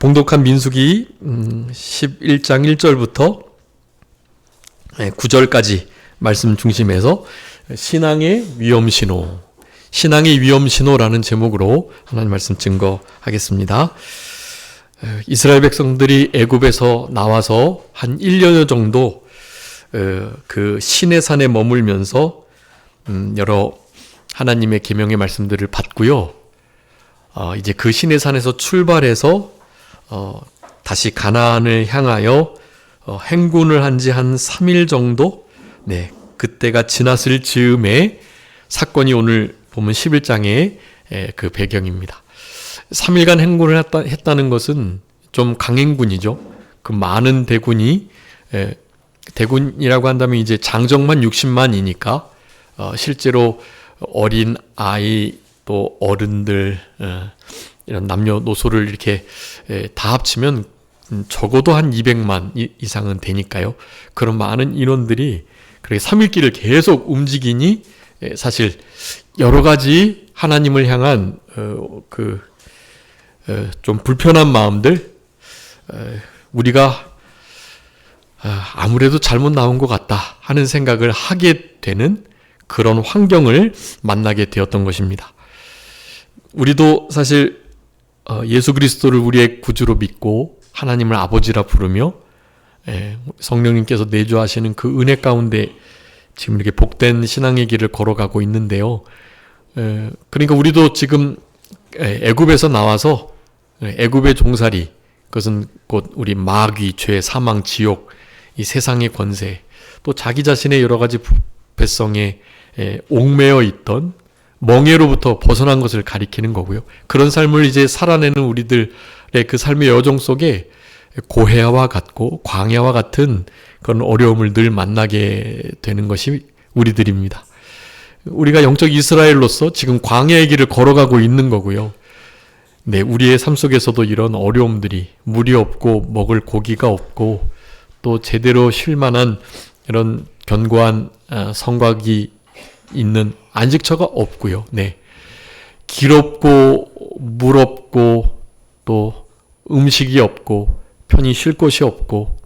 봉독한 민수기 11장 1절부터 9절까지 말씀 중심에서 신앙의 위험신호, 신앙의 위험신호라는 제목으로 하나님 말씀 증거하겠습니다. 이스라엘 백성들이 애굽에서 나와서 한 1년여 정도 그 시내산에 머물면서 여러 하나님의 계명의 말씀들을 받고요. 이제 그 시내산에서 출발해서 다시 가나안을 향하여 행군을 한 지 한 3일 정도, 그때가 지났을 즈음에 사건이 오늘 보면 11장의 그 배경입니다. 3일간 행군을 했다는 것은 좀 강행군이죠. 그 많은 대군이, 대군이라고 한다면 이제 장정만 60만이니까 실제로 어린 아이 또 어른들 이런 남녀노소를 이렇게 다 합치면 적어도 한 200만 이상은 되니까요. 그런 많은 인원들이 그렇게 3일길을 계속 움직이니 사실 여러 가지 하나님을 향한 좀 불편한 마음들, 우리가 아무래도 잘못 나온 것 같다 하는 생각을 하게 되는 그런 환경을 만나게 되었던 것입니다. 우리도 사실 예수 그리스도를 우리의 구주로 믿고 하나님을 아버지라 부르며 성령님께서 내주하시는 그 은혜 가운데 지금 이렇게 복된 신앙의 길을 걸어가고 있는데요. 그러니까 우리도 지금 애굽에서 나와서 애굽의 종살이, 그것은 곧 우리 마귀, 죄, 사망, 지옥, 이 세상의 권세, 또 자기 자신의 여러 가지 부패성에 옥매어 있던 멍에로부터 벗어난 것을 가리키는 거고요. 그런 삶을 이제 살아내는 우리들의 그 삶의 여정 속에 고해와 같고 광야와 같은 그런 어려움을 늘 만나게 되는 것이 우리들입니다. 우리가 영적 이스라엘로서 지금 광야의 길을 걸어가고 있는 거고요. 우리의 삶 속에서도 이런 어려움들이, 물이 없고 먹을 고기가 없고 또 제대로 쉴 만한 이런 견고한 성곽이 있는 안식처가 없고요. 길 없고 물 없고 또 음식이 없고 편히 쉴 곳이 없고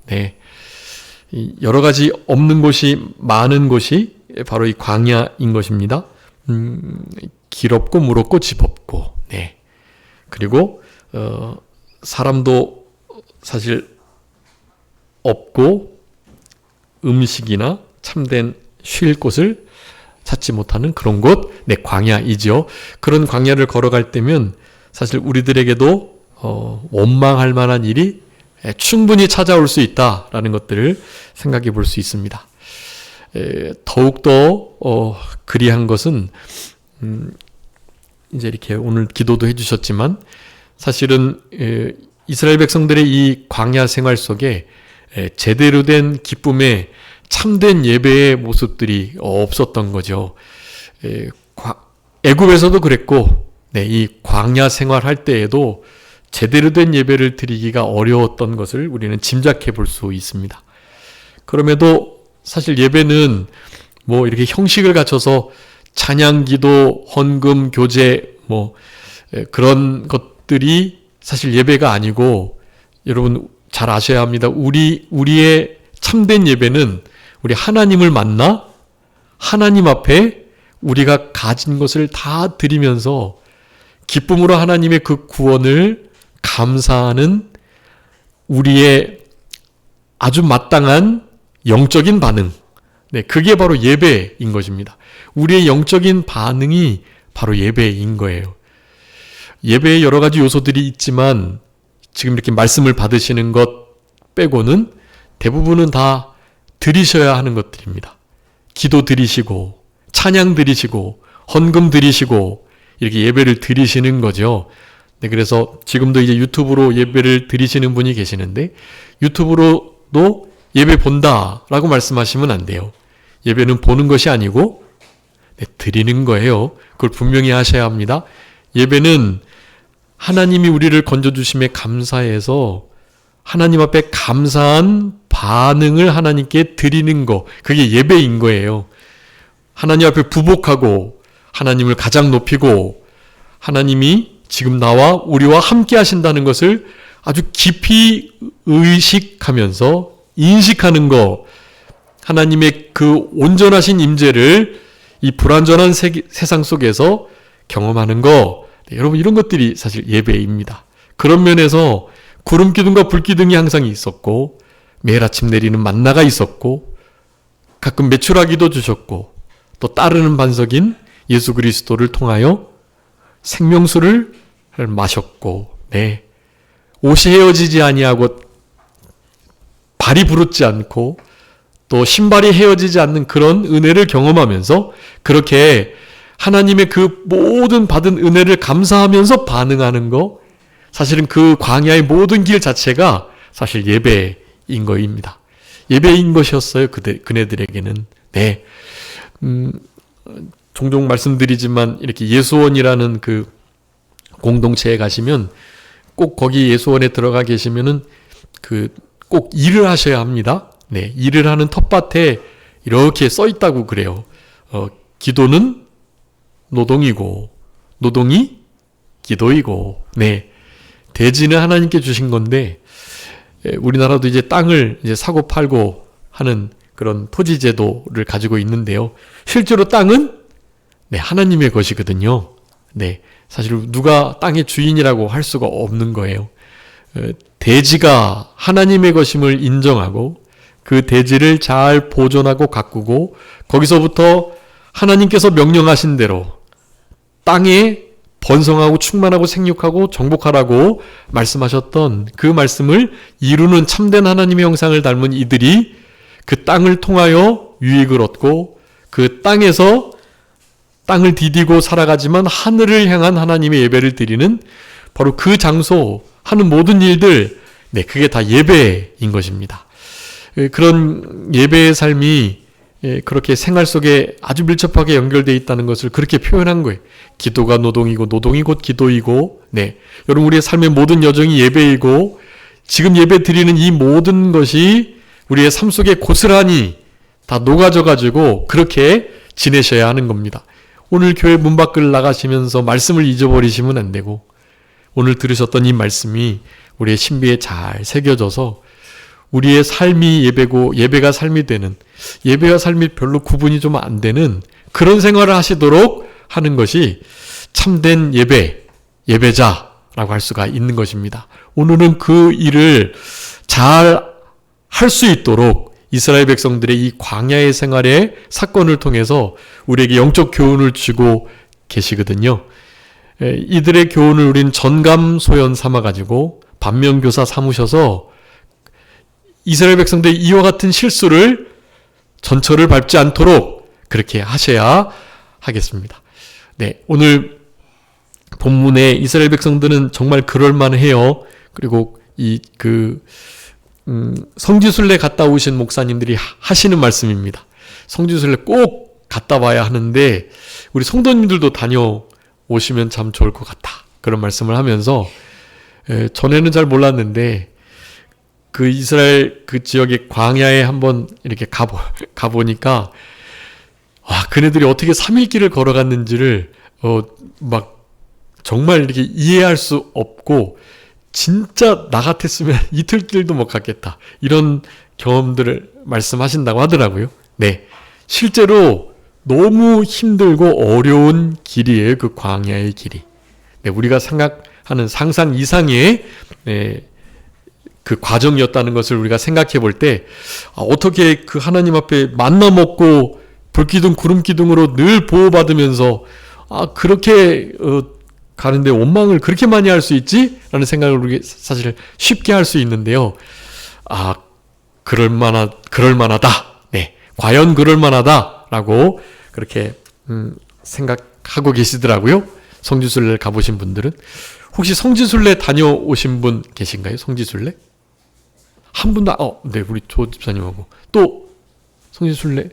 여러 가지 없는 곳이 많은 곳이 바로 이 광야인 것입니다. 길 없고 물 없고 집 없고 그리고 사람도 사실 없고 음식이나 참된 쉴 곳을 찾지 못하는 그런 곳, 광야이죠. 그런 광야를 걸어갈 때면 사실 우리들에게도 원망할 만한 일이 충분히 찾아올 수 있다라는 것들을 생각해 볼 수 있습니다. 더욱더 그리한 것은 이제 이렇게 오늘 기도도 해주셨지만 사실은 이스라엘 백성들의 이 광야 생활 속에 제대로 된 기쁨의 참된 예배의 모습들이 없었던 거죠. 애굽에서도 그랬고, 이 광야 생활할 때에도 제대로 된 예배를 드리기가 어려웠던 것을 우리는 짐작해 볼 수 있습니다. 그럼에도 사실 예배는 뭐 이렇게 형식을 갖춰서 찬양, 기도, 헌금, 교제 그런 것들이 사실 예배가 아니고, 여러분 잘 아셔야 합니다. 우리의 참된 예배는 우리 하나님을 만나 하나님 앞에 우리가 가진 것을 다 드리면서 기쁨으로 하나님의 그 구원을 감사하는 우리의 아주 마땅한 영적인 반응, 그게 바로 예배인 것입니다. 우리의 영적인 반응이 바로 예배인 거예요. 예배에 여러 가지 요소들이 있지만 지금 이렇게 말씀을 받으시는 것 빼고는 대부분은 다 드리셔야 하는 것들입니다. 기도 드리시고 찬양 드리시고 헌금 드리시고 이렇게 예배를 드리시는 거죠. 그래서 지금도 이제 유튜브로 예배를 드리시는 분이 계시는데 유튜브로도 예배 본다라고 말씀하시면 안 돼요. 예배는 보는 것이 아니고 드리는 거예요. 그걸 분명히 하셔야 합니다. 예배는 하나님이 우리를 건져주심에 감사해서 하나님 앞에 감사한 반응을 하나님께 드리는 거, 그게 예배인 거예요. 하나님 앞에 부복하고 하나님을 가장 높이고 하나님이 지금 나와 우리와 함께 하신다는 것을 아주 깊이 의식하면서 인식하는 거, 하나님의 그 온전하신 임재를 이 불완전한 세상 속에서 경험하는 거, 여러분 이런 것들이 사실 예배입니다. 그런 면에서 구름 기둥과 불 기둥이 항상 있었고, 매일 아침 내리는 만나가 있었고, 가끔 메추라기도 주셨고, 또 따르는 반석인 예수 그리스도를 통하여 생명수를 마셨고, 옷이 헤어지지 아니하고 발이 부르지 않고 또 신발이 헤어지지 않는 그런 은혜를 경험하면서 그렇게 하나님의 그 모든 받은 은혜를 감사하면서 반응하는 거, 사실은 그 광야의 모든 길 자체가 사실 예배인 거입니다. 예배인 것이었어요. 그네들에게는. 종종 말씀드리지만 이렇게 예수원이라는 그 공동체에 가시면 꼭 거기 예수원에 들어가 계시면은 꼭 일을 하셔야 합니다. 일을 하는 텃밭에 이렇게 써 있다고 그래요. 기도는 노동이고 노동이 기도이고. 대지는 하나님께 주신 건데 우리나라도 이제 땅을 이제 사고 팔고 하는 그런 토지 제도를 가지고 있는데요. 실제로 땅은 하나님의 것이거든요. 사실 누가 땅의 주인이라고 할 수가 없는 거예요. 대지가 하나님의 것임을 인정하고 그 대지를 잘 보존하고 가꾸고 거기서부터 하나님께서 명령하신 대로 땅에 번성하고 충만하고 생육하고 정복하라고 말씀하셨던 그 말씀을 이루는 참된 하나님의 형상을 닮은 이들이 그 땅을 통하여 유익을 얻고 그 땅에서 땅을 디디고 살아가지만 하늘을 향한 하나님의 예배를 드리는 바로 그 장소 하는 모든 일들, 그게 다 예배인 것입니다. 그런 예배의 삶이 그렇게 생활 속에 아주 밀접하게 연결되어 있다는 것을 그렇게 표현한 거예요. 기도가 노동이고 노동이 곧 기도이고, 여러분 우리의 삶의 모든 여정이 예배이고 지금 예배 드리는 이 모든 것이 우리의 삶 속에 고스란히 다 녹아져 가지고 그렇게 지내셔야 하는 겁니다. 오늘 교회 문 밖을 나가시면서 말씀을 잊어버리시면 안 되고 오늘 들으셨던 이 말씀이 우리의 신비에 잘 새겨져서 우리의 삶이 예배고 예배가 삶이 되는, 예배와 삶이 별로 구분이 좀 안 되는 그런 생활을 하시도록 하는 것이 참된 예배자라고 할 수가 있는 것입니다. 오늘은 그 일을 잘 할 수 있도록 이스라엘 백성들의 이 광야의 생활의 사건을 통해서 우리에게 영적 교훈을 주고 계시거든요. 이들의 교훈을 우리는 전감소연 삼아가지고 반면교사 삼으셔서 이스라엘 백성들의 이와 같은 실수를 전철을 밟지 않도록 그렇게 하셔야 하겠습니다. 오늘 본문에 이스라엘 백성들은 정말 그럴만해요. 그리고 성지순례 갔다 오신 목사님들이 하시는 말씀입니다. 성지순례 꼭 갔다 와야 하는데 우리 성도님들도 다녀오시면 참 좋을 것 같다. 그런 말씀을 하면서 전에는 잘 몰랐는데 그 이스라엘 그 지역의 광야에 한번 이렇게 가보니까 그네들이 어떻게 3일 길을 걸어갔는지를 정말 이렇게 이해할 수 없고 진짜 나 같았으면 이틀길도 못 갔겠다. 이런 경험들을 말씀하신다고 하더라고요. 실제로 너무 힘들고 어려운 길이에요. 그 광야의 길이. 우리가 생각하는 상상 이상의 그 과정이었다는 것을 우리가 생각해 볼 때 어떻게 그 하나님 앞에 만나 먹고 불기둥 구름기둥으로 늘 보호받으면서 그렇게 가는데 원망을 그렇게 많이 할 수 있지? 라는 생각을 우리 사실 쉽게 할 수 있는데요. 그럴만하다. 과연 그럴만하다. 라고 그렇게 생각하고 계시더라고요. 성지순례를 가보신 분들은. 혹시 성지순례 다녀오신 분 계신가요? 성지순례? 한 분도, 우리 조 집사님하고. 또, 성지순례?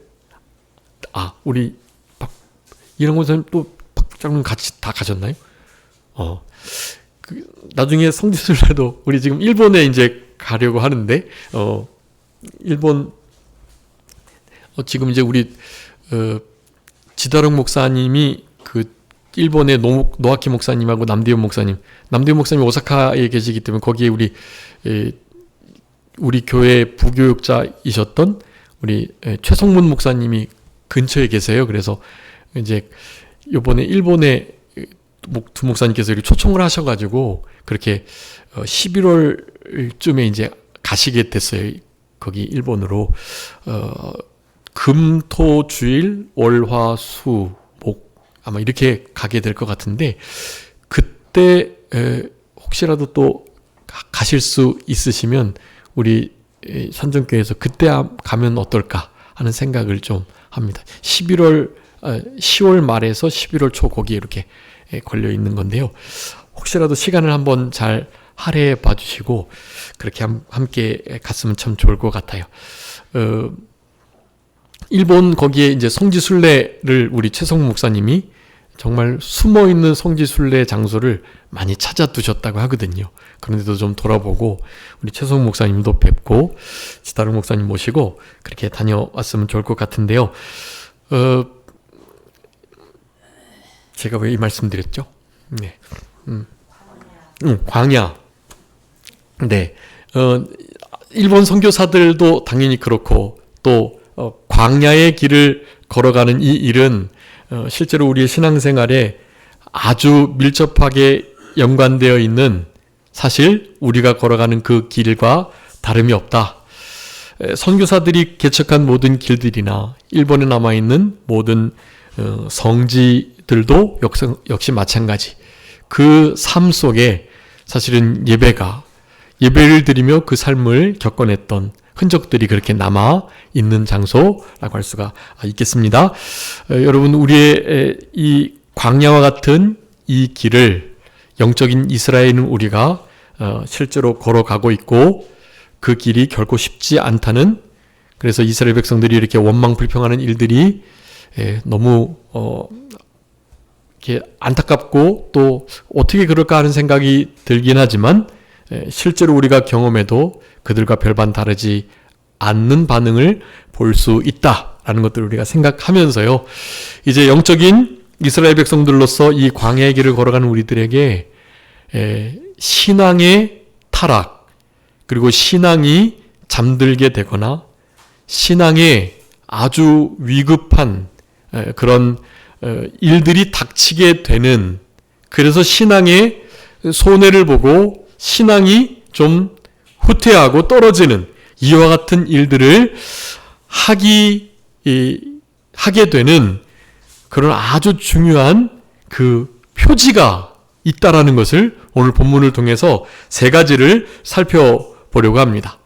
우리, 이런 곳은 또, 박장님 같이 다 가셨나요? 나중에 성지순례도, 우리 지금 일본에 이제 가려고 하는데, 일본, 지금 이제 우리, 지다롱 목사님이 그, 일본의 노아키 목사님하고 남대현 목사님, 남대훈 목사님 오사카에 계시기 때문에 거기에 우리 교회 부교육자이셨던 우리 최성문 목사님이 근처에 계세요. 그래서 이제 요번에 일본에 두 목사님께서 이렇게 초청을 하셔가지고 그렇게 11월쯤에 이제 가시게 됐어요. 거기 일본으로 금, 토, 주일, 월, 화, 수, 목 아마 이렇게 가게 될 것 같은데 그때 혹시라도 또 가실 수 있으시면 우리 선정교회에서 그때 가면 어떨까 하는 생각을 좀 합니다. 10월 말에서 11월 초 거기에 이렇게 걸려 있는 건데요. 혹시라도 시간을 한번 잘 할애해 봐주시고 그렇게 함께 갔으면 참 좋을 것 같아요. 일본 거기에 이제 성지순례를 우리 최성무 목사님이 정말 숨어있는 성지순례 장소를 많이 찾아두셨다고 하거든요. 그런데도 좀 돌아보고 우리 최성무 목사님도 뵙고 지다른 목사님 모시고 그렇게 다녀왔으면 좋을 것 같은데요. 제가 왜 이 말씀 드렸죠? 네. 광야. 네. 일본 선교사들도 당연히 그렇고 또 광야의 길을 걸어가는 이 일은 실제로 우리의 신앙생활에 아주 밀접하게 연관되어 있는 사실 우리가 걸어가는 그 길과 다름이 없다. 선교사들이 개척한 모든 길들이나 일본에 남아있는 모든 성지들도 역시 마찬가지. 그 삶 속에 사실은 예배를 드리며 그 삶을 겪어냈던 흔적들이 그렇게 남아 있는 장소라고 할 수가 있겠습니다. 여러분, 우리의 이 광야와 같은 이 길을 영적인 이스라엘은 우리가 실제로 걸어가고 있고 그 길이 결코 쉽지 않다는, 그래서 이스라엘 백성들이 이렇게 원망 불평하는 일들이 너무 이렇게 안타깝고 또 어떻게 그럴까 하는 생각이 들긴 하지만 실제로 우리가 경험해도 그들과 별반 다르지 않는 반응을 볼 수 있다라는 것들을 우리가 생각하면서요. 이제 영적인 이스라엘 백성들로서 이 광야의 길을 걸어가는 우리들에게 신앙의 타락, 그리고 신앙이 잠들게 되거나 신앙에 아주 위급한 그런 일들이 닥치게 되는, 그래서 신앙의 손해를 보고 신앙이 좀 후퇴하고 떨어지는 이와 같은 일들을 하게 되는 그런 아주 중요한 그 표지가 있다라는 것을 오늘 본문을 통해서 세 가지를 살펴보려고 합니다.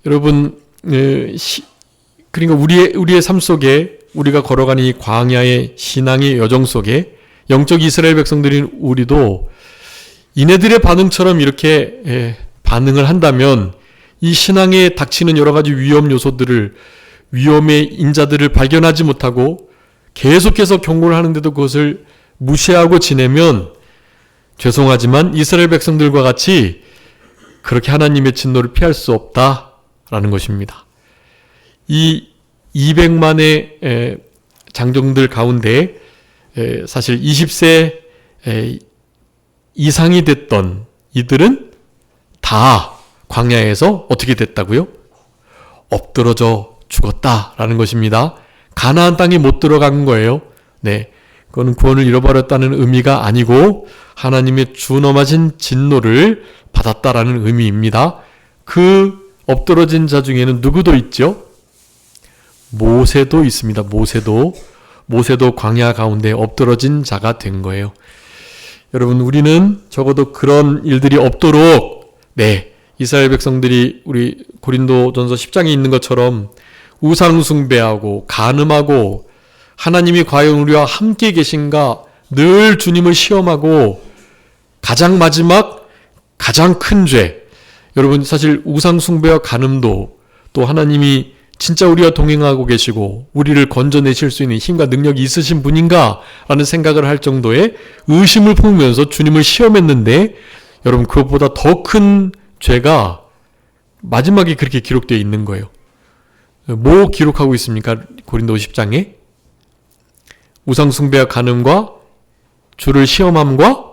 여러분, 그러니까 우리의 삶 속에 우리가 걸어가는 이 광야의 신앙의 여정 속에 영적 이스라엘 백성들인 우리도 이네들의 반응처럼 이렇게 반응을 한다면 이 신앙에 닥치는 여러 가지 위험 요소들을, 위험의 인자들을 발견하지 못하고 계속해서 경고를 하는데도 그것을 무시하고 지내면 죄송하지만 이스라엘 백성들과 같이 그렇게 하나님의 진노를 피할 수 없다라는 것입니다. 이 200만의 장정들 가운데 사실 20세 이상이 됐던 이들은 다 광야에서 어떻게 됐다고요? 엎드러져 죽었다라는 것입니다. 가나안 땅에 못 들어간 거예요. 네, 그거는 구원을 잃어버렸다는 의미가 아니고 하나님의 준엄하신 진노를 받았다라는 의미입니다. 그 엎드러진 자 중에는 누구도 있죠? 모세도 있습니다. 모세도 광야 가운데 엎드러진 자가 된 거예요. 여러분, 우리는 적어도 그런 일들이 없도록, 이스라엘 백성들이 우리 고린도전서 10장에 있는 것처럼 우상 숭배하고 간음하고 하나님이 과연 우리와 함께 계신가 늘 주님을 시험하고 가장 마지막 가장 큰 죄, 여러분 사실 우상 숭배와 간음도 또 하나님이 진짜 우리와 동행하고 계시고 우리를 건져내실 수 있는 힘과 능력이 있으신 분인가 라는 생각을 할 정도의 의심을 품으면서 주님을 시험했는데, 여러분 그것보다 더 큰 죄가 마지막에 그렇게 기록되어 있는 거예요. 뭐 기록하고 있습니까? 고린도 10장에 우상 숭배와 간음과 주를 시험함과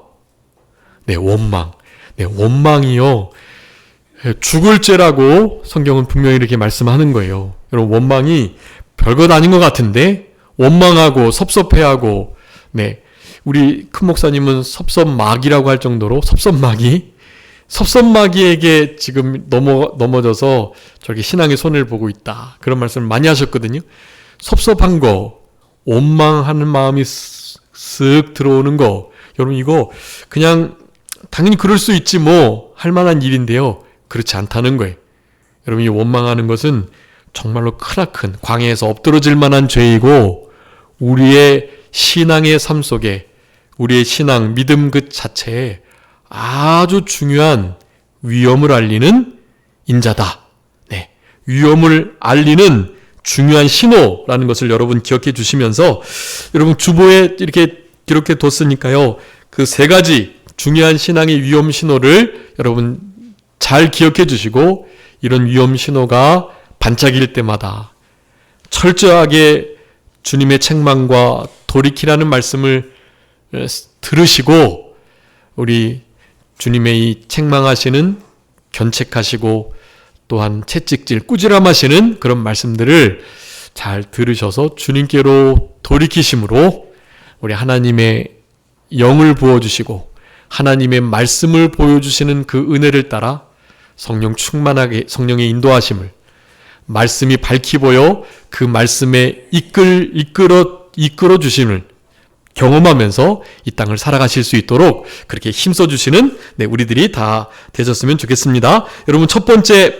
네, 원망. 네, 원망이요. 죽을 죄라고 성경은 분명히 이렇게 말씀하는 거예요. 여러분, 원망이 별것 아닌 것 같은데 원망하고 섭섭해하고, 네, 우리 큰 목사님은 섭섭마귀라고 할 정도로 섭섭마귀에게 지금 넘어져서 저렇게 신앙의 손해를 보고 있다, 그런 말씀을 많이 하셨거든요. 섭섭한 거, 원망하는 마음이 쓱 들어오는 거, 여러분 이거 그냥 당연히 그럴 수 있지 뭐 할 만한 일인데요, 그렇지 않다는 거예요. 여러분, 이 원망하는 것은 정말로 크나큰 광야에서 엎드러질 만한 죄이고, 우리의 신앙의 삶 속에, 우리의 신앙, 믿음 그 자체에 아주 중요한 위험을 알리는 인자다. 네, 위험을 알리는 중요한 신호라는 것을 여러분 기억해 주시면서, 여러분 주보에 이렇게 기록해 뒀으니까요, 그 세 가지 중요한 신앙의 위험 신호를 여러분 잘 기억해 주시고, 이런 위험 신호가 반짝일 때마다 철저하게 주님의 책망과 돌이키라는 말씀을 들으시고, 우리 주님의 이 책망하시는, 견책하시고 또한 채찍질, 꾸지람하시는 그런 말씀들을 잘 들으셔서 주님께로 돌이키심으로 우리 하나님의 영을 부어주시고 하나님의 말씀을 보여주시는 그 은혜를 따라 성령 충만하게, 성령의 인도하심을, 말씀이 밝히 보여 그 말씀에 이끌어 주심을 경험하면서 이 땅을 살아가실 수 있도록 그렇게 힘써주시는, 네, 우리들이 다 되셨으면 좋겠습니다. 여러분, 첫 번째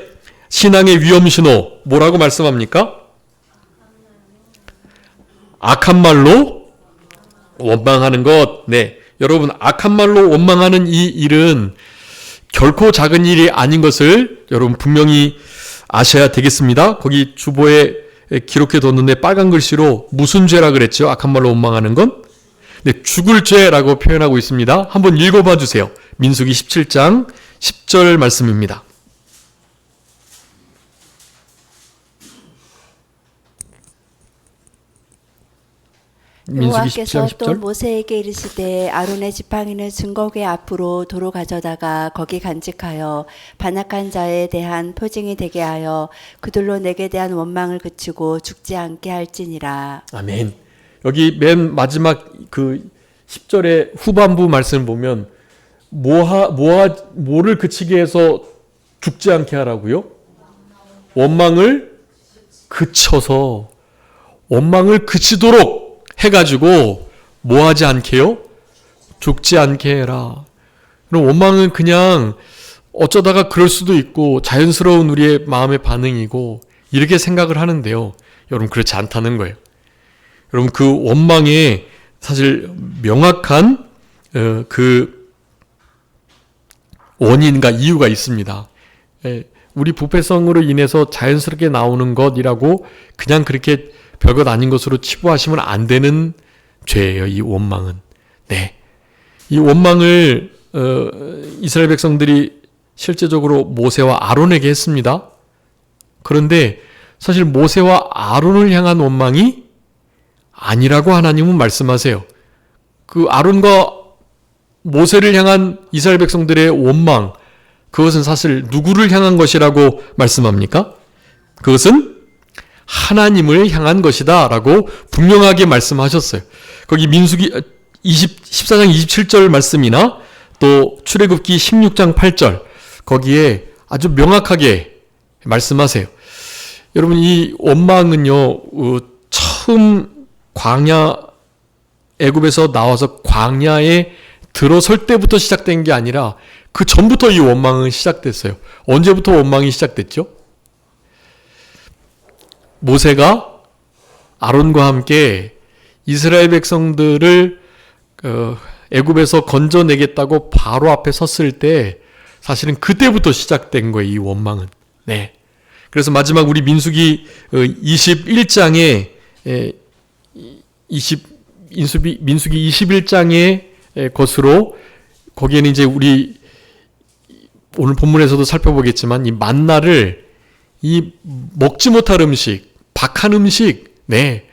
신앙의 위험 신호 뭐라고 말씀합니까? 악한 말로 원망하는 것. 네, 여러분, 악한 말로 원망하는 이 일은 결코 작은 일이 아닌 것을 여러분 분명히 아셔야 되겠습니다. 거기 주보에 기록해 뒀는데 빨간 글씨로 무슨 죄라 그랬죠? 악한 말로 원망하는 건? 네, 죽을 죄라고 표현하고 있습니다. 한번 읽어봐 주세요. 민수기 17장 10절 말씀입니다. 민수기 17장 10절. 또 모세에게 이르시되 아론의 지팡이는 증거궤 앞으로 도로 가져다가 거기 간직하여 반역한 자에 대한 표징이 되게 하여 그들로 내게 대한 원망을 그치고 죽지 않게 할지니라. 아멘. 여기 맨 마지막 그 10절의 후반부 말씀을 보면 뭐를 그치게 해서 죽지 않게 하라고요? 원망을 그쳐서, 원망을 그치도록 해가지고 뭐 하지 않게요? 죽지 않게 해라. 그럼 원망은 그냥 어쩌다가 그럴 수도 있고 자연스러운 우리의 마음의 반응이고 이렇게 생각을 하는데요, 여러분 그렇지 않다는 거예요. 여러분, 그 원망에 사실 명확한 그 원인과 이유가 있습니다. 우리 부패성으로 인해서 자연스럽게 나오는 것이라고 그냥 그렇게 별것 아닌 것으로 치부하시면 안 되는 죄예요, 이 원망은. 네, 이 원망을 이스라엘 백성들이 실제적으로 모세와 아론에게 했습니다. 그런데 사실 모세와 아론을 향한 원망이 아니라고 하나님은 말씀하세요. 그 아론과 모세를 향한 이스라엘 백성들의 원망, 그것은 사실 누구를 향한 것이라고 말씀합니까? 그것은 하나님을 향한 것이다 라고 분명하게 말씀하셨어요. 거기 민수기 14장 27절 말씀이나 또 출애굽기 16장 8절 거기에 아주 명확하게 말씀하세요. 여러분, 이 원망은요, 처음 애굽에서 나와서 광야에 들어설 때부터 시작된 게 아니라 그 전부터 이 원망은 시작됐어요. 언제부터 원망이 시작됐죠? 모세가 아론과 함께 이스라엘 백성들을 애굽에서 건져내겠다고 바로 앞에 섰을 때 사실은 그때부터 시작된 거예요, 이 원망은. 네. 그래서 마지막 우리 민수기 21장에 민수기 21장의 것으로 거기에는 이제 우리 오늘 본문에서도 살펴보겠지만 이 만나를 이 먹지 못할 음식, 박한 음식, 네,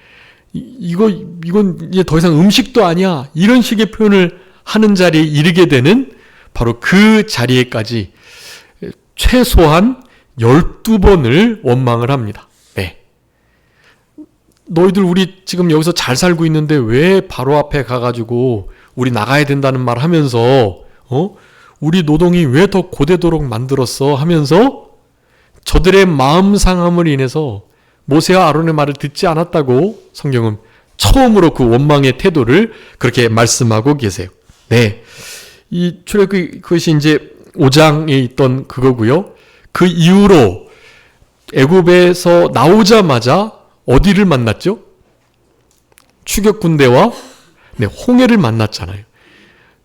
이건 이제 더 이상 음식도 아니야, 이런 식의 표현을 하는 자리에 이르게 되는 바로 그 자리에까지 최소한 12번을 원망을 합니다. 네. 너희들 우리 지금 여기서 잘 살고 있는데 왜 바로 앞에 가가지고 우리 나가야 된다는 말 하면서 우리 노동이 왜 더 고되도록 만들었어 하면서 저들의 마음 상함을 인해서 모세와 아론의 말을 듣지 않았다고 성경은 처음으로 그 원망의 태도를 그렇게 말씀하고 계세요. 네. 이 출애굽 그것이 이제 5장에 있던 그거고요. 그 이후로 애굽에서 나오자마자 어디를 만났죠? 추격 군대와 홍해를 만났잖아요.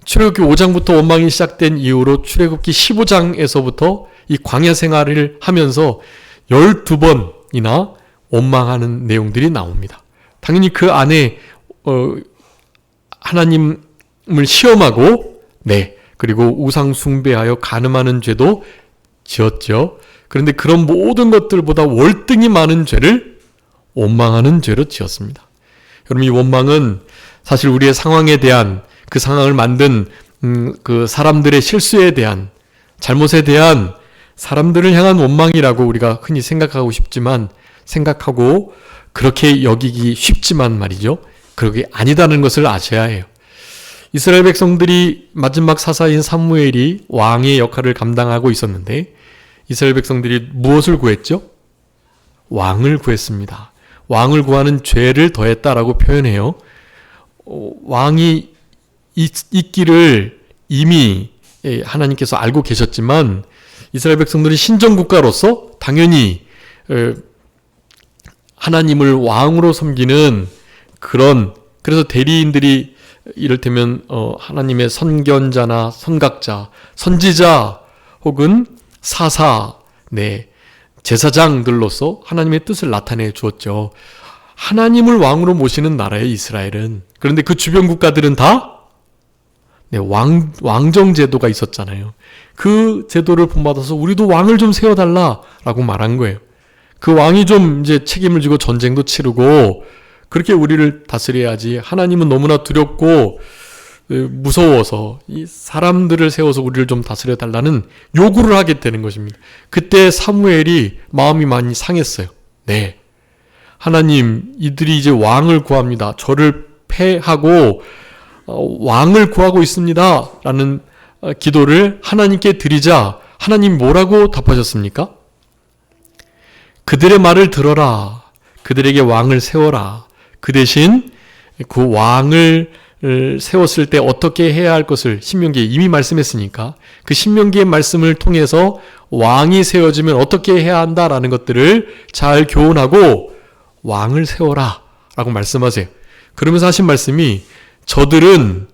출애굽기 5장부터 원망이 시작된 이후로 출애굽기 15장에서부터 이 광야 생활을 하면서 12번이나 원망하는 내용들이 나옵니다. 당연히 그 안에 하나님을 시험하고 그리고 우상 숭배하여 간음하는 죄도 지었죠. 그런데 그런 모든 것들보다 월등히 많은 죄를 원망하는 죄로 지었습니다. 여러분, 이 원망은 사실 우리의 상황에 대한, 그 상황을 만든 그 사람들의 실수에 대한, 잘못에 대한 사람들을 향한 원망이라고 우리가 흔히 생각하고 그렇게 여기기 쉽지만 말이죠. 그게 아니다는 것을 아셔야 해요. 이스라엘 백성들이 마지막 사사인 사무엘이 왕의 역할을 감당하고 있었는데 이스라엘 백성들이 무엇을 구했죠? 왕을 구했습니다. 왕을 구하는 죄를 더했다라고 표현해요. 왕이 있기를 이미 하나님께서 알고 계셨지만 이스라엘 백성들이 신정국가로서 당연히 하나님을 왕으로 섬기는 그래서 대리인들이 이를테면 하나님의 선견자나 선각자, 선지자 혹은 사사, 제사장들로서 하나님의 뜻을 나타내 주었죠. 하나님을 왕으로 모시는 나라의 이스라엘은. 그런데 그 주변 국가들은 다 왕정 제도가 있었잖아요. 그 제도를 본받아서 우리도 왕을 좀 세워달라라고 말한 거예요. 그 왕이 좀 이제 책임을 지고 전쟁도 치르고 그렇게 우리를 다스려야지. 하나님은 너무나 두렵고 무서워서 이 사람들을 세워서 우리를 좀 다스려달라는 요구를 하게 되는 것입니다. 그때 사무엘이 마음이 많이 상했어요. 하나님, 이들이 이제 왕을 구합니다. 저를 패하고 왕을 구하고 있습니다. 라는 기도를 하나님께 드리자 하나님 뭐라고 답하셨습니까? 그들의 말을 들어라. 그들에게 왕을 세워라. 그 대신 그 왕을 세웠을 때 어떻게 해야 할 것을 신명기에 이미 말씀했으니까 그 신명기의 말씀을 통해서 왕이 세워지면 어떻게 해야 한다라는 것들을 잘 교훈하고 왕을 세워라 라고 말씀하세요. 그러면서 하신 말씀이 저들은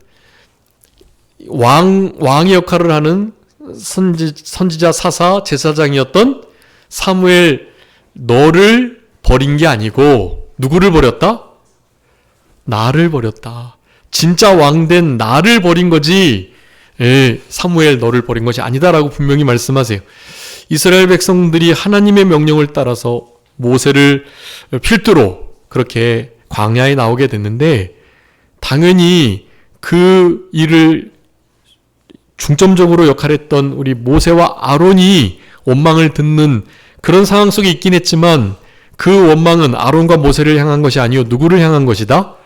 왕의 역할을 하는 선지자, 사사, 제사장이었던 사무엘 너를 버린 게 아니고 누구를 버렸다? 나를 버렸다. 진짜 왕된 나를 버린 거지 사무엘 너를 버린 것이 아니다라고 분명히 말씀하세요. 이스라엘 백성들이 하나님의 명령을 따라서 모세를 필두로 그렇게 광야에 나오게 됐는데 당연히 그 일을 중점적으로 역할했던 우리 모세와 아론이 원망을 듣는 그런 상황 속에 있긴 했지만 그 원망은 아론과 모세를 향한 것이 아니요 누구를 향한 것이다?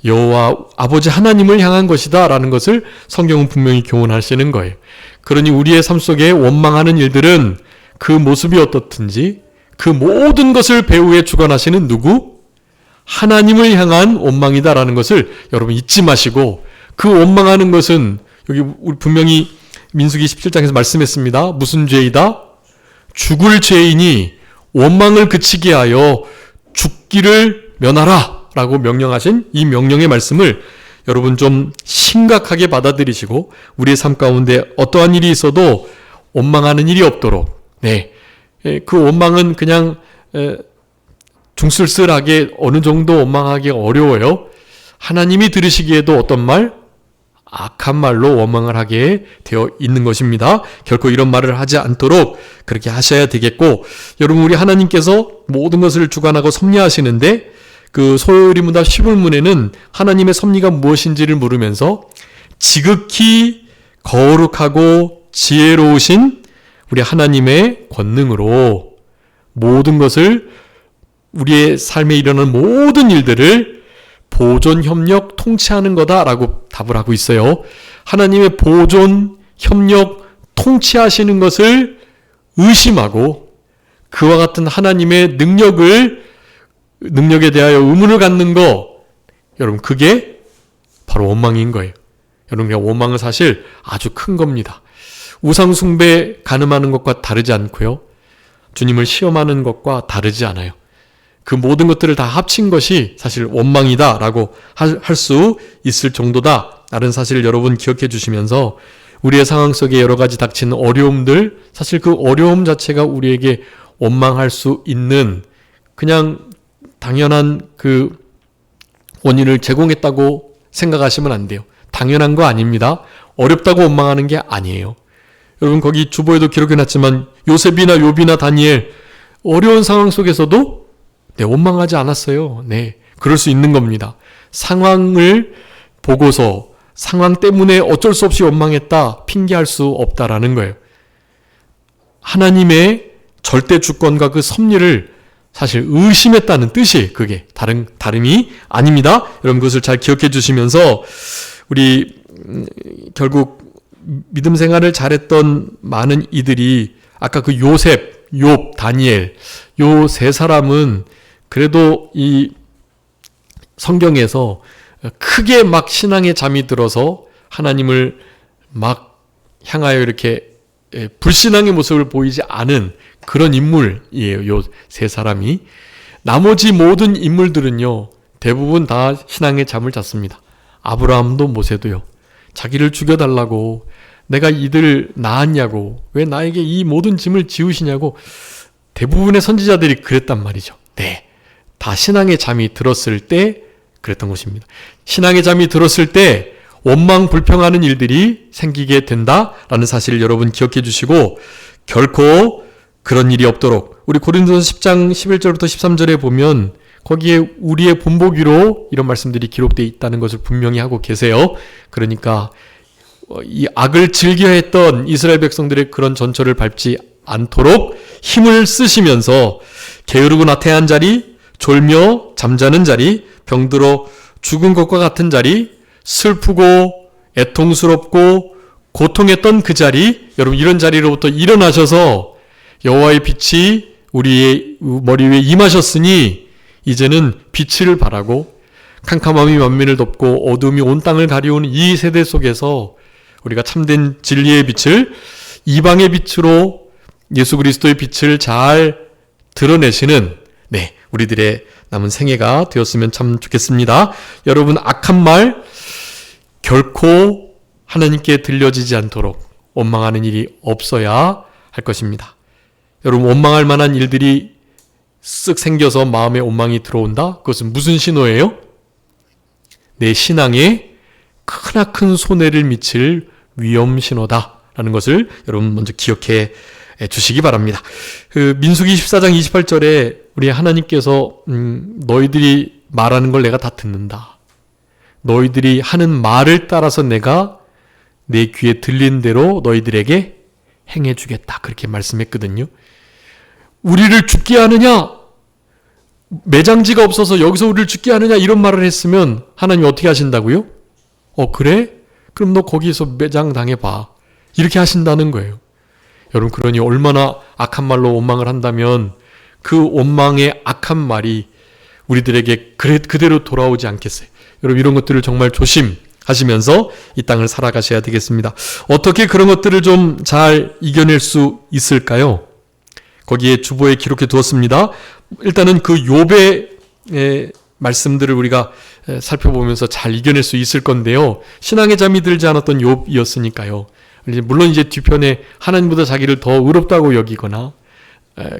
여호와 아버지 하나님을 향한 것이다 라는 것을 성경은 분명히 교훈하시는 거예요. 그러니 우리의 삶 속에 원망하는 일들은 그 모습이 어떻든지 그 모든 것을 배후에 주관하시는 누구? 하나님을 향한 원망이다라는 것을 여러분 잊지 마시고 그 원망하는 것은 여기 우리 분명히 민수기 17장에서 말씀했습니다. 무슨 죄이다? 죽을 죄이니 원망을 그치게 하여 죽기를 면하라 라고 명령하신 이 명령의 말씀을 여러분 좀 심각하게 받아들이시고 우리의 삶 가운데 어떠한 일이 있어도 원망하는 일이 없도록 그 원망은 그냥 중쓸쓸하게 어느 정도 원망하기 어려워요. 하나님이 들으시기에도 어떤 말? 악한 말로 원망을 하게 되어 있는 것입니다. 결코 이런 말을 하지 않도록 그렇게 하셔야 되겠고 여러분 우리 하나님께서 모든 것을 주관하고 섭리하시는데 그 소요리문답 10울문에는 하나님의 섭리가 무엇인지를 물으면서 지극히 거룩하고 지혜로우신 우리 하나님의 권능으로 모든 것을 우리의 삶에 일어나는 모든 일들을 보존, 협력, 통치하는 거다라고 답을 하고 있어요. 하나님의 보존, 협력, 통치하시는 것을 의심하고 그와 같은 하나님의 능력에 대하여 의문을 갖는 거, 여러분 그게 바로 원망인 거예요. 여러분 원망은 사실 아주 큰 겁니다. 우상 숭배 가늠하는 것과 다르지 않고요. 주님을 시험하는 것과 다르지 않아요. 그 모든 것들을 다 합친 것이 사실 원망이다라고 할 수 있을 정도다 라는 사실을 여러분 기억해 주시면서 우리의 상황 속에 여러 가지 닥치는 어려움들, 사실 그 어려움 자체가 우리에게 원망할 수 있는 그냥 당연한 그 원인을 제공했다고 생각하시면 안 돼요. 당연한 거 아닙니다. 어렵다고 원망하는 게 아니에요. 여러분 거기 주보에도 기록해놨지만 요셉이나 욥이나 다니엘 어려운 상황 속에서도 원망하지 않았어요. 네, 그럴 수 있는 겁니다. 상황을 보고서 상황 때문에 어쩔 수 없이 원망했다 핑계할 수 없다라는 거예요. 하나님의 절대 주권과 그 섭리를 사실 의심했다는 뜻이 그게 다름이 아닙니다. 여러분 그것을 잘 기억해 주시면서 우리 결국 믿음 생활을 잘했던 많은 이들이 아까 그 요셉, 욥, 다니엘 요 세 사람은 그래도 이 성경에서 크게 막 신앙에 잠이 들어서 하나님을 막 향하여 이렇게 불신앙의 모습을 보이지 않은 그런 인물이에요. 요 세 사람이. 나머지 모든 인물들은요. 대부분 다 신앙의 잠을 잤습니다. 아브라함도 모세도요. 자기를 죽여달라고 내가 이들 낳았냐고 왜 나에게 이 모든 짐을 지우시냐고 대부분의 선지자들이 그랬단 말이죠. 네, 다 신앙의 잠이 들었을 때 그랬던 것입니다. 신앙의 잠이 들었을 때 원망 불평하는 일들이 생기게 된다라는 사실을 여러분 기억해 주시고 결코 그런 일이 없도록 우리 고린도서 10장 11절부터 13절에 보면 거기에 우리의 본보기로 이런 말씀들이 기록되어 있다는 것을 분명히 하고 계세요. 그러니까 이 악을 즐겨했던 이스라엘 백성들의 그런 전철을 밟지 않도록 힘을 쓰시면서 게으르고 나태한 자리, 졸며 잠자는 자리, 병들어 죽은 것과 같은 자리, 슬프고 애통스럽고 고통했던 그 자리, 여러분 이런 자리로부터 일어나셔서 여호와의 빛이 우리의 머리 위에 임하셨으니 이제는 빛을 발하고 캄캄함이 만민을 덮고 어둠이 온 땅을 가리우는 이 세대 속에서 우리가 참된 진리의 빛을 이방의 빛으로 예수 그리스도의 빛을 잘 드러내시는 우리들의 남은 생애가 되었으면 참 좋겠습니다. 여러분 악한 말 결코 하나님께 들려지지 않도록 원망하는 일이 없어야 할 것입니다. 여러분 원망할 만한 일들이 쓱 생겨서 마음에 원망이 들어온다? 그것은 무슨 신호예요? 내 신앙에 크나큰 손해를 미칠 위험 신호다라는 것을 여러분 먼저 기억해 주시기 바랍니다. 그 민수기 14장 28절에 우리 하나님께서 너희들이 말하는 걸 내가 다 듣는다. 너희들이 하는 말을 따라서 내가 내 귀에 들린 대로 너희들에게 행해 주겠다. 그렇게 말씀했거든요. 우리를 죽게 하느냐? 매장지가 없어서 여기서 우리를 죽게 하느냐? 이런 말을 했으면 하나님이 어떻게 하신다고요? 그래? 그럼 너 거기서 매장 당해봐. 이렇게 하신다는 거예요. 여러분 그러니 얼마나 악한 말로 원망을 한다면 그 원망의 악한 말이 우리들에게 그대로 돌아오지 않겠어요. 여러분 이런 것들을 정말 조심하시면서 이 땅을 살아가셔야 되겠습니다. 어떻게 그런 것들을 좀 잘 이겨낼 수 있을까요? 거기에 주보에 기록해 두었습니다. 일단은 그 욥의 말씀들을 우리가 살펴보면서 잘 이겨낼 수 있을 건데요. 신앙의 잠이 들지 않았던 욥이었으니까요. 물론 이제 뒤편에 하나님보다 자기를 더 의롭다고 여기거나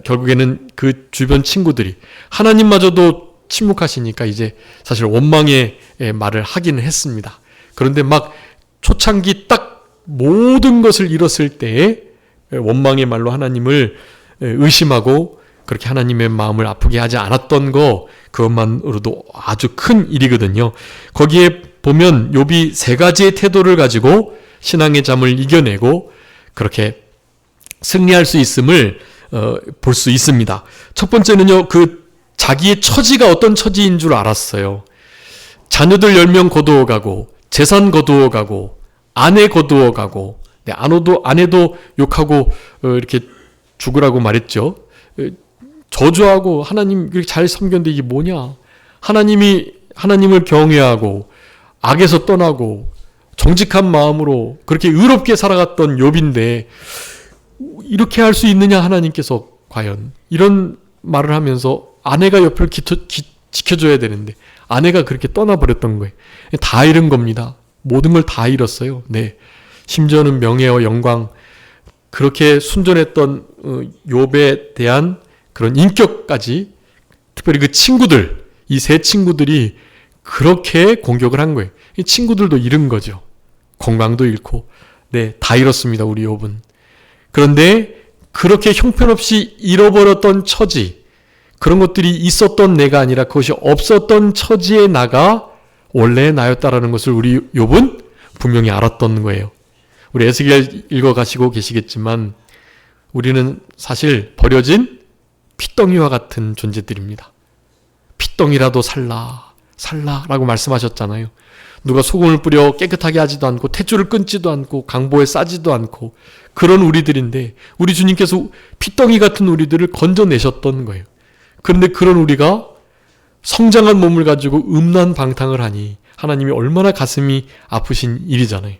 결국에는 그 주변 친구들이 하나님마저도 침묵하시니까 이제 사실 원망의 말을 하기는 했습니다. 그런데 막 초창기 딱 모든 것을 잃었을 때에 원망의 말로 하나님을 의심하고 그렇게 하나님의 마음을 아프게 하지 않았던 거 그것만으로도 아주 큰 일이거든요. 거기에 보면 욥이 세 가지의 태도를 가지고 신앙의 잠을 이겨내고 그렇게 승리할 수 있음을 볼 수 있습니다. 첫 번째는요, 자기의 처지가 어떤 처지인 줄 알았어요. 자녀들 10명 거두어 가고, 재산 거두어 가고, 아내 거두어 가고, 아내도 욕하고, 이렇게 죽으라고 말했죠. 저주하고, 하나님 이렇게 잘 섬겼는데 이게 뭐냐? 하나님을 경외하고, 악에서 떠나고, 정직한 마음으로 그렇게 의롭게 살아갔던 욥인데, 이렇게 할 수 있느냐, 하나님께서 과연. 이런 말을 하면서 아내가 옆을 지켜줘야 되는데, 아내가 그렇게 떠나버렸던 거예요. 다 잃은 겁니다. 모든 걸 다 잃었어요. 네. 심지어는 명예와 영광, 그렇게 순전했던 욥에 대한 그런 인격까지, 특별히 그 친구들, 이 세 친구들이 그렇게 공격을 한 거예요. 이 친구들도 잃은 거죠. 건강도 잃고, 네, 다 잃었습니다, 우리 욥은. 그런데 그렇게 형편없이 잃어버렸던 처지, 그런 것들이 있었던 내가 아니라 그것이 없었던 처지의 나가 원래 나였다라는 것을 우리 욥은 분명히 알았던 거예요. 우리 에스겔 읽어가시고 계시겠지만 우리는 사실 버려진 핏덩이와 같은 존재들입니다. 핏덩이라도 살라라고 말씀하셨잖아요. 누가 소금을 뿌려 깨끗하게 하지도 않고 탯줄을 끊지도 않고 강보에 싸지도 않고 그런 우리들인데 우리 주님께서 핏덩이 같은 우리들을 건져내셨던 거예요. 그런데 그런 우리가 성장한 몸을 가지고 음란방탕을 하니 하나님이 얼마나 가슴이 아프신 일이잖아요.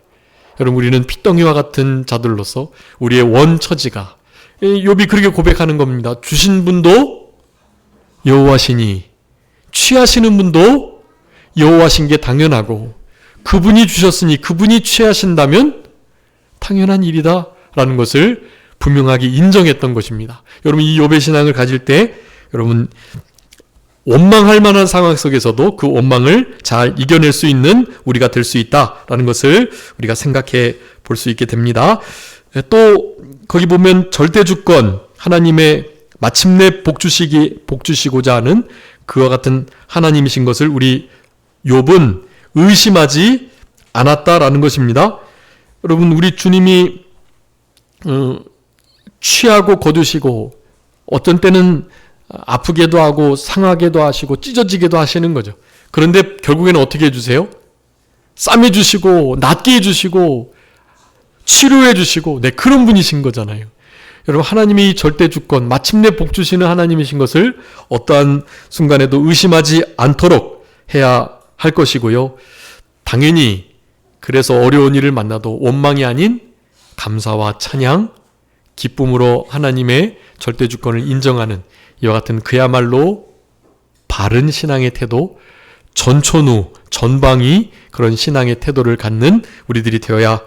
여러분, 우리는 핏덩이와 같은 자들로서 우리의 원처지가, 욥이 그렇게 고백하는 겁니다. 주신 분도 여호와시니 취하시는 분도 여호와신 게 당연하고 그분이 주셨으니 그분이 취하신다면 당연한 일이다 라는 것을 분명하게 인정했던 것입니다. 여러분, 이 욥의 신앙을 가질 때 여러분 원망할 만한 상황 속에서도 그 원망을 잘 이겨낼 수 있는 우리가 될 수 있다라는 것을 우리가 생각해 볼 수 있게 됩니다. 또 거기 보면 절대주권, 하나님의 마침내 복주시고자 하는 그와 같은 하나님이신 것을 우리 욥은 의심하지 않았다라는 것입니다. 여러분, 우리 주님이 취하고 거두시고 어떤 때는 아프게도 하고 상하게도 하시고 찢어지게도 하시는 거죠. 그런데 결국에는 어떻게 해주세요? 싸매주시고 낫게 해주시고 치료해주시고, 네, 그런 분이신 거잖아요. 여러분, 하나님이 절대주권, 마침내 복주시는 하나님이신 것을 어떠한 순간에도 의심하지 않도록 해야 할 것이고요. 당연히 그래서 어려운 일을 만나도 원망이 아닌 감사와 찬양, 기쁨으로 하나님의 절대주권을 인정하는 이와 같은 그야말로 바른 신앙의 태도, 전천후, 전방위 그런 신앙의 태도를 갖는 우리들이 되어야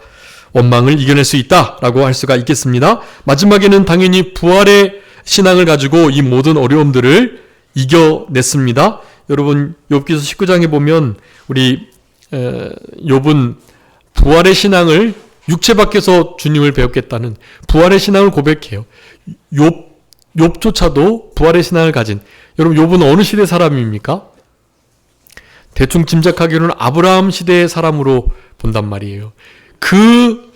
원망을 이겨낼 수 있다라고 할 수가 있겠습니다. 마지막에는 당연히 부활의 신앙을 가지고 이 모든 어려움들을 이겨냈습니다. 여러분, 욥기서 19장에 보면 우리 욥은 부활의 신앙을 육체 밖에서 주님을 배웠겠다는 부활의 신앙을 고백해요. 욥조차도 부활의 신앙을 가진, 여러분, 욥은 어느 시대 사람입니까? 대충 짐작하기로는 아브라함 시대의 사람으로 본단 말이에요. 그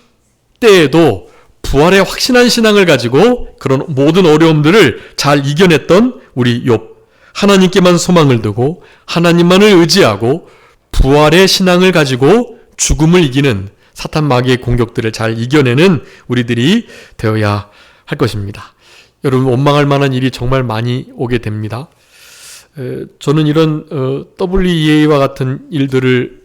때에도 부활의 확신한 신앙을 가지고 그런 모든 어려움들을 잘 이겨냈던 우리 욥. 하나님께만 소망을 두고 하나님만을 의지하고 부활의 신앙을 가지고 죽음을 이기는 사탄 마귀의 공격들을 잘 이겨내는 우리들이 되어야 할 것입니다. 여러분, 원망할 만한 일이 정말 많이 오게 됩니다. 저는 이런 WEA와 같은 일들을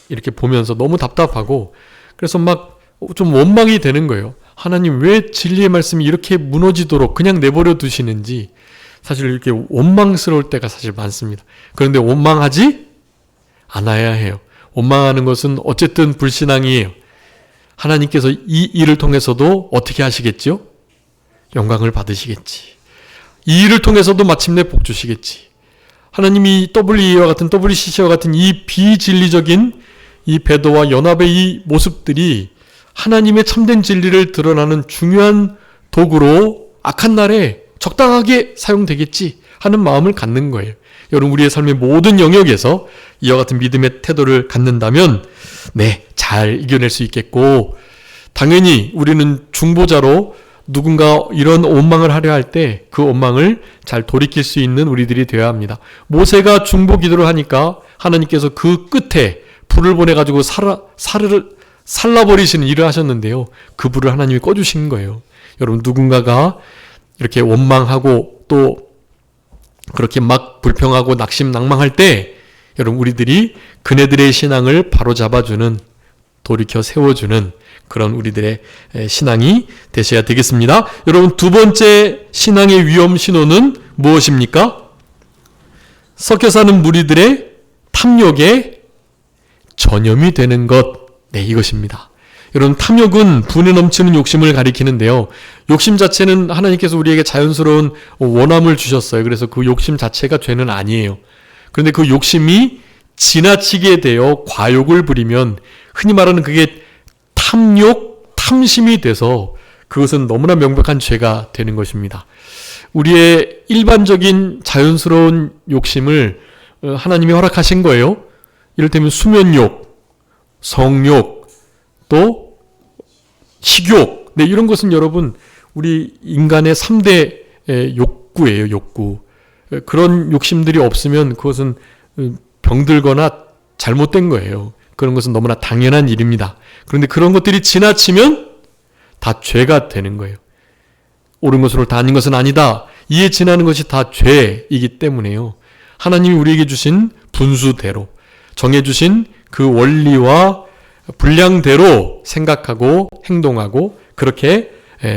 이렇게 보면서 너무 답답하고, 그래서 막 좀 원망이 되는 거예요. 하나님, 왜 진리의 말씀이 이렇게 무너지도록 그냥 내버려 두시는지 사실 이렇게 원망스러울 때가 사실 많습니다. 그런데 원망하지 않아야 해요. 원망하는 것은 어쨌든 불신앙이에요. 하나님께서 이 일을 통해서도 어떻게 하시겠죠? 영광을 받으시겠지. 이 일을 통해서도 마침내 복 주시겠지. 하나님이 WEA와 같은 WCC와 같은 이 비진리적인 이 배도와 연합의 이 모습들이 하나님의 참된 진리를 드러나는 중요한 도구로 악한 날에 적당하게 사용되겠지 하는 마음을 갖는 거예요. 여러분, 우리의 삶의 모든 영역에서 이와 같은 믿음의 태도를 갖는다면 네, 잘 이겨낼 수 있겠고, 당연히 우리는 중보자로 누군가 이런 원망을 하려 할 때 그 원망을 잘 돌이킬 수 있는 우리들이 되어야 합니다. 모세가 중보 기도를 하니까 하나님께서 그 끝에 불을 보내가지고 살라버리시는 일을 하셨는데요. 그 불을 하나님이 꺼주신 거예요. 여러분, 누군가가 이렇게 원망하고 또 그렇게 막 불평하고 낙심낭망할 때 여러분, 우리들이 그네들의 신앙을 바로잡아주는, 돌이켜 세워주는 그런 우리들의 신앙이 되셔야 되겠습니다. 여러분, 두 번째 신앙의 위험 신호는 무엇입니까? 섞여 사는 무리들의 탐욕에 전염이 되는 것. 네, 이것입니다. 여러분, 탐욕은 분에 넘치는 욕심을 가리키는데요. 욕심 자체는 하나님께서 우리에게 자연스러운 원함을 주셨어요. 그래서 그 욕심 자체가 죄는 아니에요. 그런데 그 욕심이 지나치게 되어 과욕을 부리면 흔히 말하는 그게 탐욕, 탐심이 돼서 그것은 너무나 명백한 죄가 되는 것입니다. 우리의 일반적인 자연스러운 욕심을 하나님이 허락하신 거예요. 이를테면 수면욕, 성욕, 또 식욕. 네, 이런 것은 여러분 우리 인간의 3대 욕구예요. 욕구. 그런 욕심들이 없으면 그것은 병들거나 잘못된 거예요. 그런 것은 너무나 당연한 일입니다. 그런데 그런 것들이 지나치면 다 죄가 되는 거예요. 옳은 것으로 다 아닌 것은 아니다. 이에 지나는 것이 다 죄이기 때문에요. 하나님이 우리에게 주신 분수대로, 정해주신 그 원리와 분량대로 생각하고 행동하고 그렇게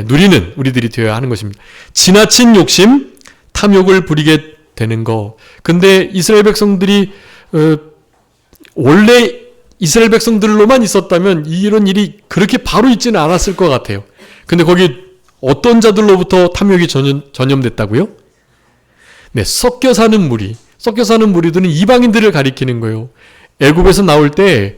누리는 우리들이 되어야 하는 것입니다. 지나친 욕심, 탐욕을 부리게 되는 거. 근데 이스라엘 백성들이 원래 이스라엘 백성들로만 있었다면 이런 일이 그렇게 바로 있지는 않았을 것 같아요. 근데 거기 어떤 자들로부터 탐욕이 전염됐다고요? 네, 섞여 사는 무리. 섞여 사는 무리들은 이방인들을 가리키는 거예요. 애굽에서 나올 때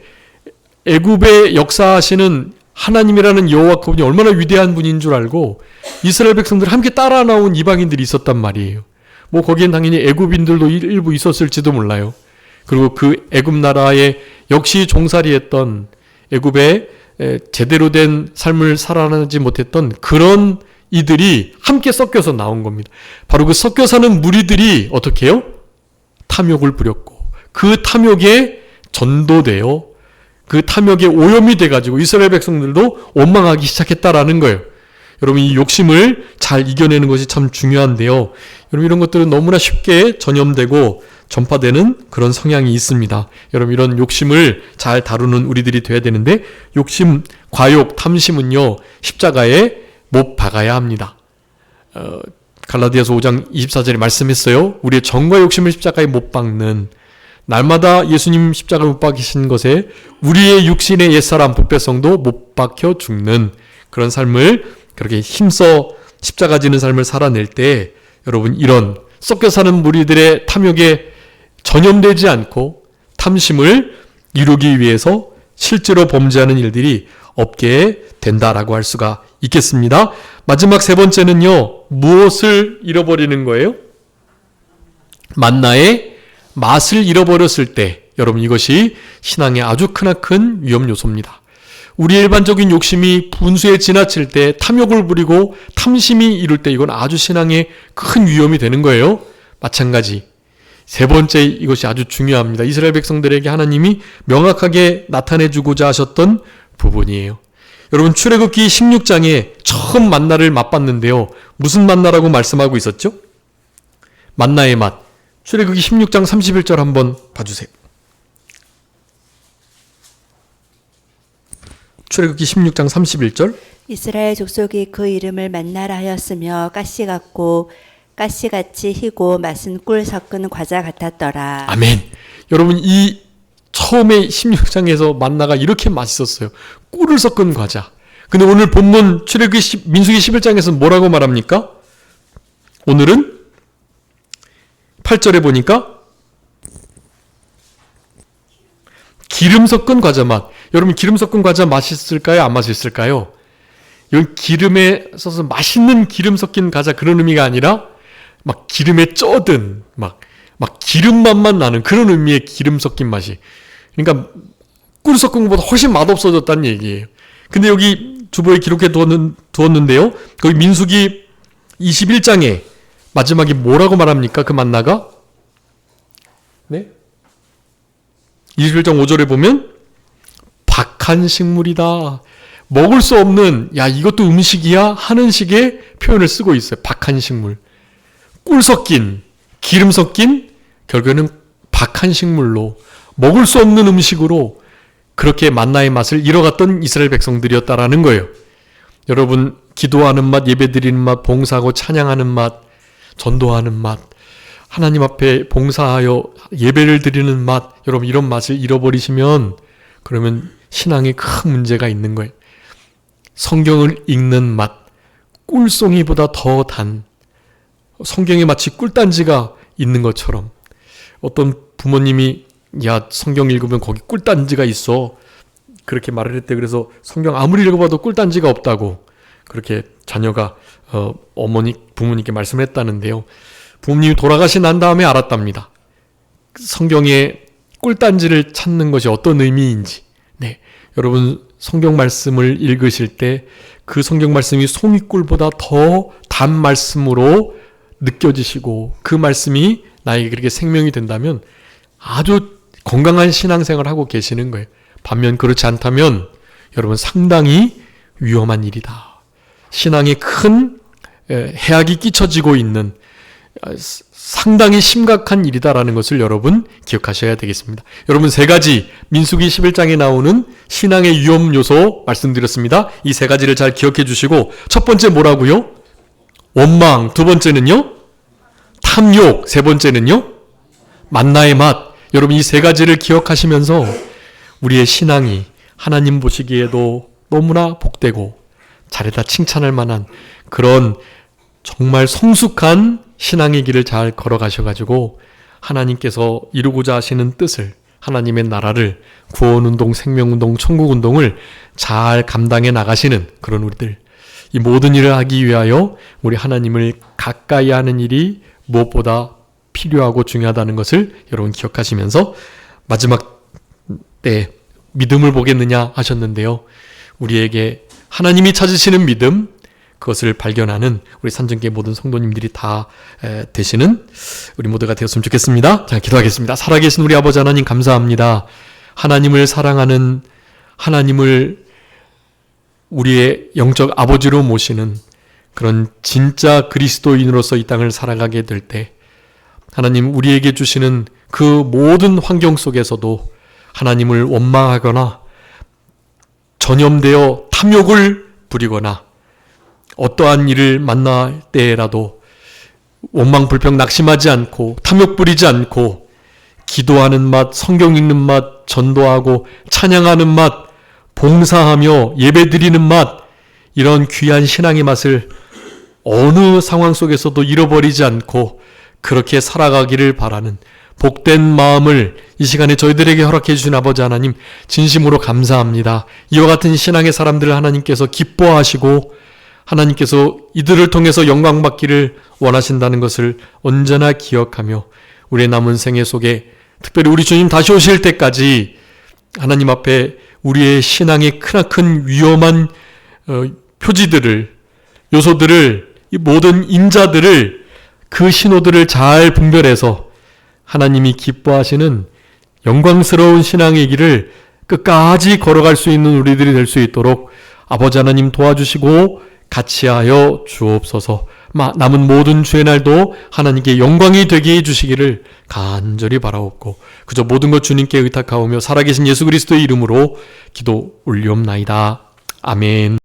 애굽의 역사하시는 하나님이라는 여호와 그분이 얼마나 위대한 분인 줄 알고 이스라엘 백성들 함께 따라 나온 이방인들이 있었단 말이에요. 뭐 거기엔 당연히 애굽인들도 일부 있었을지도 몰라요. 그리고 그 애굽 나라에 역시 종살이했던 애굽에 제대로 된 삶을 살아나지 못했던 그런 이들이 함께 섞여서 나온 겁니다. 바로 그 섞여 사는 무리들이 어떻게 해요? 탐욕을 부렸고 그 탐욕에 전도되어 그 탐욕에 오염이 돼가지고 이스라엘 백성들도 원망하기 시작했다라는 거예요. 여러분, 이 욕심을 잘 이겨내는 것이 참 중요한데요. 여러분, 이런 것들은 너무나 쉽게 전염되고 전파되는 그런 성향이 있습니다. 여러분, 이런 욕심을 잘 다루는 우리들이 돼야 되는데 욕심, 과욕, 탐심은요 십자가에 못 박아야 합니다. 갈라디아서 5장 24절에 말씀했어요. 우리의 정과 욕심을 십자가에 못 박는, 날마다 예수님 십자가에 못 박히신 것에 우리의 육신의 옛사람 부패성도 못 박혀 죽는 그런 삶을 그렇게 힘써 십자가 지는 삶을 살아낼 때 여러분, 이런 섞여 사는 무리들의 탐욕에 전염되지 않고 탐심을 이루기 위해서 실제로 범죄하는 일들이 없게 된다라고 할 수가 있겠습니다. 마지막 세 번째는요, 무엇을 잃어버리는 거예요? 만나의 맛을 잃어버렸을 때, 여러분, 이것이 신앙의 아주 크나큰 위험 요소입니다. 우리의 일반적인 욕심이 분수에 지나칠 때, 탐욕을 부리고 탐심이 이룰 때 이건 아주 신앙의 큰 위험이 되는 거예요. 마찬가지 세 번째, 이것이 아주 중요합니다. 이스라엘 백성들에게 하나님이 명확하게 나타내주고자 하셨던 부분이에요. 여러분, 출애굽기 16장에 처음 만나를 맛봤는데요. 무슨 만나라고 말씀하고 있었죠? 만나의 맛. 출애굽기 16장 31절 한번 봐주세요. 출애굽기 16장 31절. 이스라엘 족속이 그 이름을 만나라 하였으며 가시같이 희고 맛은 꿀 섞은 과자 같았더라. 아멘. 여러분, 이 처음에 16장에서 만나가 이렇게 맛있었어요. 꿀을 섞은 과자. 근데 오늘 본문 출애굽기 민수기 11장에서 뭐라고 말합니까? 오늘은 8절에 보니까 기름 섞은 과자 맛. 여러분, 기름 섞은 과자 맛있을까요? 안 맛있을까요? 이건 기름에 써서 맛있는 기름 섞인 과자 그런 의미가 아니라 막 기름에 쪄든 막 기름 맛만 나는 그런 의미의 기름 섞인 맛이. 그러니까 꿀 섞은 것보다 훨씬 맛없어졌다는 얘기예요. 근데 여기 주보에 기록해 두었는데요. 거기 민수기 21장에 마지막에 뭐라고 말합니까? 그 만나가? 네? 21장 5절에 보면 박한 식물이다. 먹을 수 없는, 야, 이것도 음식이야? 하는 식의 표현을 쓰고 있어요. 박한 식물. 꿀 섞인, 기름 섞인, 결국에는 박한 식물로, 먹을 수 없는 음식으로 그렇게 만나의 맛을 잃어갔던 이스라엘 백성들이었다라는 거예요. 여러분, 기도하는 맛, 예배드리는 맛, 봉사하고 찬양하는 맛, 전도하는 맛, 하나님 앞에 봉사하여 예배를 드리는 맛, 여러분 이런 맛을 잃어버리시면 그러면 신앙에 큰 문제가 있는 거예요. 성경을 읽는 맛, 꿀송이보다 더 단, 성경에 마치 꿀단지가 있는 것처럼 어떤 부모님이 야, 성경 읽으면 거기 꿀단지가 있어. 그렇게 말을 했대. 그래서 성경 아무리 읽어봐도 꿀단지가 없다고 그렇게 자녀가 부모님께 말씀을 했다는데요. 부모님이 돌아가신 난 다음에 알았답니다. 성경에 꿀단지를 찾는 것이 어떤 의미인지. 네, 여러분 성경 말씀을 읽으실 때 그 성경 말씀이 송이꿀보다 더 단 말씀으로 느껴지시고 그 말씀이 나에게 그렇게 생명이 된다면 아주 건강한 신앙생활을 하고 계시는 거예요. 반면 그렇지 않다면 여러분 상당히 위험한 일이다. 신앙에 큰 해악이 끼쳐지고 있는 상당히 심각한 일이다라는 것을 여러분 기억하셔야 되겠습니다. 여러분 세 가지 민수기 11장에 나오는 신앙의 위험 요소 말씀드렸습니다. 이 세 가지를 잘 기억해 주시고 첫 번째 뭐라고요? 원망. 두 번째는요? 탐욕. 세 번째는요? 만나의 맛. 여러분 이 세 가지를 기억하시면서 우리의 신앙이 하나님 보시기에도 너무나 복되고 잘해다 칭찬할 만한 그런 정말 성숙한 신앙의 길을 잘 걸어가셔가지고 하나님께서 이루고자 하시는 뜻을 하나님의 나라를 구원운동, 생명운동, 천국운동을 잘 감당해 나가시는 그런 우리들 이 모든 일을 하기 위하여 우리 하나님을 가까이 하는 일이 무엇보다 필요하고 중요하다는 것을 여러분 기억하시면서 마지막 때 믿음을 보겠느냐 하셨는데요. 우리에게 하나님이 찾으시는 믿음 그것을 발견하는 우리 산정계 모든 성도님들이 다 되시는 우리 모두가 되었으면 좋겠습니다. 자, 기도하겠습니다. 살아계신 우리 아버지 하나님 감사합니다. 하나님을 사랑하는 하나님을 우리의 영적 아버지로 모시는 그런 진짜 그리스도인으로서 이 땅을 살아가게 될 때 하나님 우리에게 주시는 그 모든 환경 속에서도 하나님을 원망하거나 전염되어 탐욕을 부리거나 어떠한 일을 만날 때라도 원망, 불평, 낙심하지 않고 탐욕 부리지 않고 기도하는 맛, 성경 읽는 맛, 전도하고 찬양하는 맛, 봉사하며 예배드리는 맛 이런 귀한 신앙의 맛을 어느 상황 속에서도 잃어버리지 않고 그렇게 살아가기를 바라는 복된 마음을 이 시간에 저희들에게 허락해 주신 아버지 하나님 진심으로 감사합니다. 이와 같은 신앙의 사람들을 하나님께서 기뻐하시고 하나님께서 이들을 통해서 영광 받기를 원하신다는 것을 언제나 기억하며 우리의 남은 생애 속에 특별히 우리 주님 다시 오실 때까지 하나님 앞에 우리의 신앙의 크나큰 위험한 표지들을 요소들을 이 모든 인자들을 그 신호들을 잘 분별해서 하나님이 기뻐하시는 영광스러운 신앙의 길을 끝까지 걸어갈 수 있는 우리들이 될 수 있도록 아버지 하나님 도와주시고 같이 하여 주옵소서. 남은 모든 주의 날도 하나님께 영광이 되게 해주시기를 간절히 바라옵고 그저 모든 것 주님께 의탁하오며 살아계신 예수 그리스도의 이름으로 기도 올리옵나이다. 아멘.